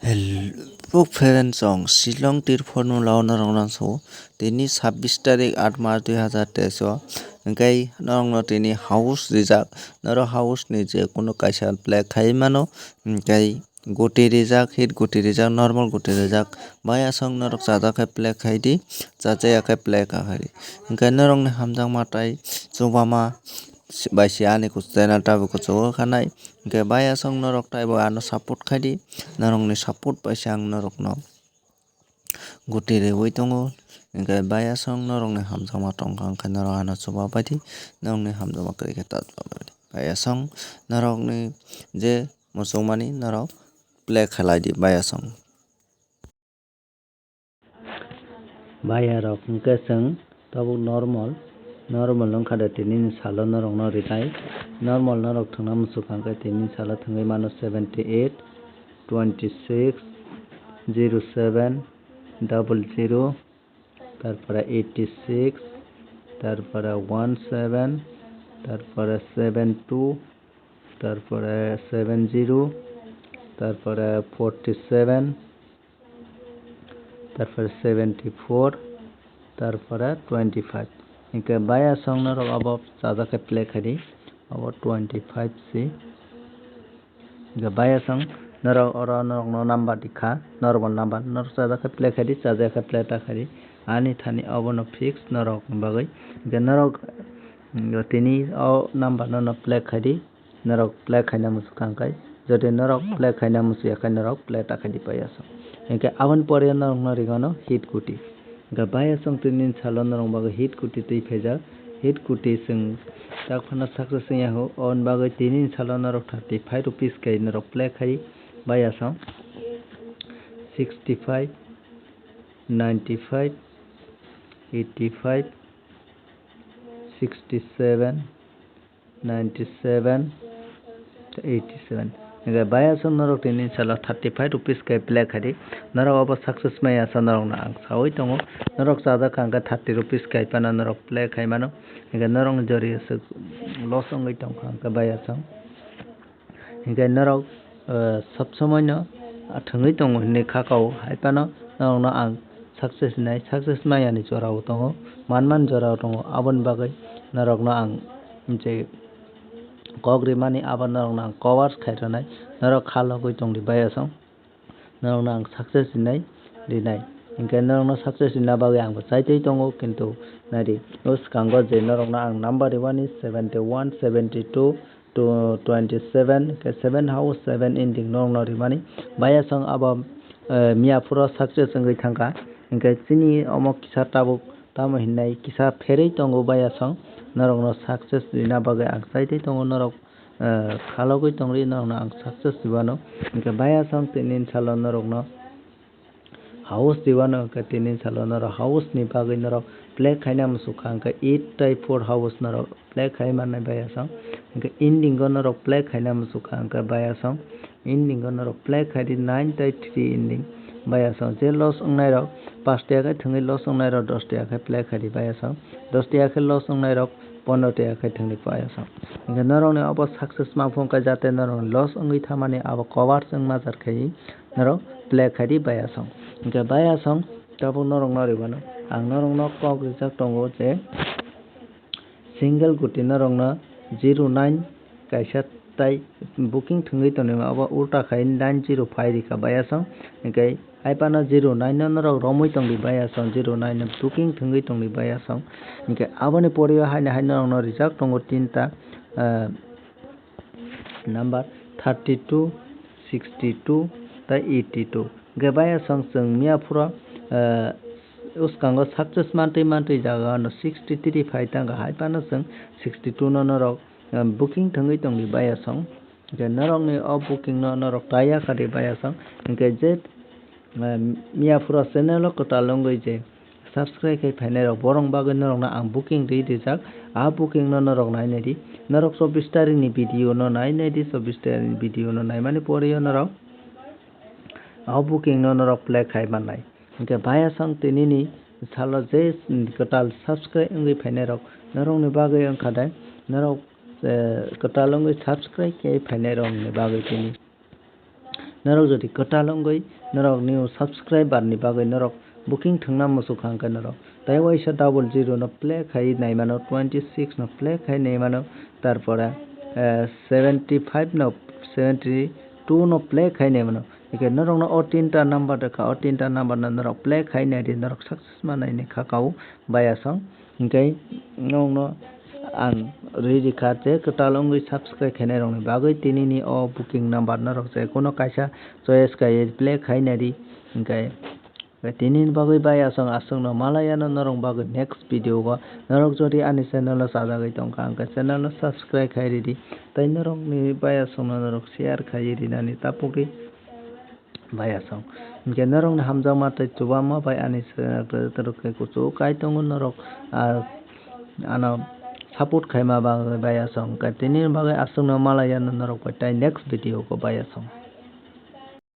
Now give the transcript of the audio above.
Hello friends song Shillong Teer formula narong so tini 26 tarik 8 Mac 2023 enkai narong no tini house rijak naro house ni je kono kaisa play khai mano enkai goti rijak hit goti rijak normal goti rijak baya song narok chada khai play khai di chachaya khai play khai enkai narong ni hamjang matai chobama bai siani ku channel tabu ku chogo khanai enkai baya song norok taibo ano support khai di narong ni support paisa ang norok no guti rewi tongo enkai baya song norong ni hamjama tongkha enkai norok ano choba baidi norong ni hamjama kri khe tatba baidi baya song norok ni je muchungmani norok play khalai di baya song baya rok enkai chwng tabuk normal wngkha de tini ni salo norok no ritai normal norok thwngna muchungkha enkai tini salo thwngui mano 78 26 07 00 তারপরে 86 তারপরে 17 তারপরে 72 তারপরে 70 তারপরে 47 তারপরে 74 তারপরে 25 ইনকে বায়া সং নরক অব চাজাকে প্লে খারি অব 25 সি baya song norok oro norok no number dikha normal number norok chajak play khadi chajak play ta khadi ani thani obono fix norok bagai je norok tini o number no play khadi norok play khaina musukang kai jodi norok play khaina musu yakai norok play ta khadi baya song enke abon pore norok no rigano hit kuti ga baya song tini salo norok bagai hit kuti tei pheja hit kuti sing takphana success yaho on bagai tini salo norok 35 rupees kai norok play khai baya song 65 95 85 67 97 87 enga baya song norok tini salo 35 rupees kai play khai norok obo success maya sa norok na ang sawai tongo norok chada kangka 30 rupees kai pana norok play khai mano enga norok jori loss ongai tongkha angka baya song enga norok sob somoi no thwngui tongo hinui khakao haipano norok no ang success maya ni jorao tongo man jorao tongo aboni bagai norok no ang je kok rimani aban norok no ang covers khairanai norok khalogoi tongdi baya song norok no ang success hinai rinai enka norok no success hina bagai ang chaitai tongo kintu nari uskango je norok no ang number riwani 71 72 to 27 ke 7 house 7 ending norok no rimani baya song abo miapuro success ngai thangka enka chini omo kisa tabuk tamo hinai kisa ferei tongo baya song norok no success rina bagai ang chaitai tongo norok khalogoi tongri norok no ang success diwano enka baya song tinin salo norok no house diwano ka tinin salo norok house ni bagai norok play khaina musukha angka 8 type 4 house norok play khai manai baya song angka ending go norok play khaina musukha angka baya song ending go norok play khai 9 type 3 ending baya song je loss ongnai rok 5 টাকা khai thungi loss ongnai rok 10 টাকা khai play khai baya song 10 টাকা khai loss ongnai rok 15 টাকা khai thungi baya song angka norok ni abo success ma phongka jate norok loss ongui thamani abo cover sing majar khai norok play khai baya song angka baya song tabo norok no ribano ang norok no kok rijak tongo je single guti norok no 09 kaisa tai booking thungui tonima abo ulta khai 905 rika baya song enkai aipano 09 no norok romoi tongdi baya song 09 no booking thungui tongdi baya song enkai aboni porio haina norok no rijak tongo tinta number 32 62 tai 82 enkai baya song chung miapuro uskango success mantui jaga no 63 phai tanga haipano chung 62 no norok booking thungui tongdi baya song enkai norok ni o booking no norok taya khari baya song enkai je miapuro channel o kotalongoi je subscribe khai phainai rok borong bagai norok no ang booking ri rijak a booking no norok nainai di norok 24 tarik ni video no nainai di 24 tarik ni video no naimani porio norok a booking no norok play khai manai enkai baya song tini ni salo je kotal subscribe ongoi phainai rok norok ni bagai ongkha dai norok kotal ongoi subscribe khai phainai rok ni bagai tini norok jodi katalongoi norok new subscriber ni bagoi norok booking thangna musuk hangka norok tai waisa 00 no play khai naimano 26 no play khai naimano tarpore 75 no 72 no play khai naimano ike norok no o tinta number dekha o tinta number no norok play khai nai di norok success manai ni khakau bayasong ingkai no ang ready khate katalongoi subscribe khainai rok ni bagoi tini ni o booking number norok je kono kaisa choice kai play khai nai di ingkai tini ni bagoi bayasong asung no malaya no norok bagoi next video go norok jodi ani channel no sajagoi tongka angka channel no subscribe khai di tai norok ni bayasong no norok share khai di nani tapuki bayasong ingkai norok ni hamjama tai chubama bai ani channel kai kuchu kai tongo norok ano support khaima bagoi bayasong tini bagai asung no malaya no norok pai tai next video ko bayasong.